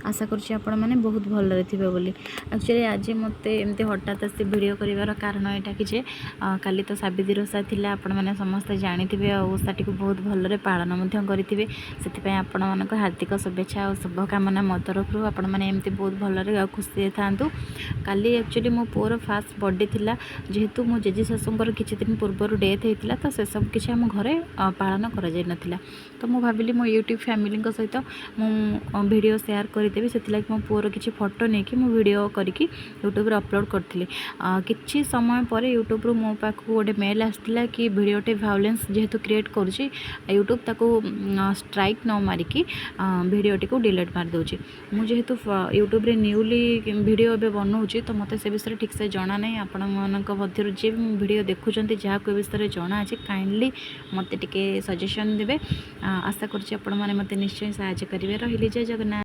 आशा करुँच आपण मैंने बहुत भलरे थे बोली। एक्चुअली आज मत एमती हठात आसी भिड कर कारण यहाँ कि काली तो सावित्री ओषा थिला आपण मैंने समस्ते जानिथे ओषाटी को बहुत भलरे पालन करेंगे से आपण मानक हार्दिक शुभेच्छा और शुभकामना मो तरफ आपण मैंने एमती बहुत भलरे खुशी था। काली एक्चुअली मो पुअर फास्ट बर्थडे थिला जेहेतु मो जेजे शाशुंकर किछि दिन पूर्व डेथ होता तो से सब किसी आम घरे पालन कर नाला तो मुझे भाविली मो यूट्यूब फैमिली सहित मु वीडियो शेयर करदेवी से मो पुअर किसी फोटो नहीं कि वीडियो करके यूट्यूब अपलोड करी किछि समय पर यूट्यूब मो पाख गोटे मेल आसाला कि वीडियोटे भायोलेंस जेहेतु क्रिएट करुँची यूट्यूब ताको स्ट्राइक न मारिकी वीडियोटी को डिलीट मार दूची। मुझेतु यूट्यूब रे न्यूली वीडियो एबे बनाऊँगी तो मते से विषय ठीक से जाना नहीं आपण मानक मध्य जे वीडियो देखुंत जहाँ को विषय जाना अच्छे काइंडली मत टिके सजेशन देवे। आशा करुँच आपण मैंने मत निश्चय साहाय्य करेंगे। रही जय जगन्नाथ।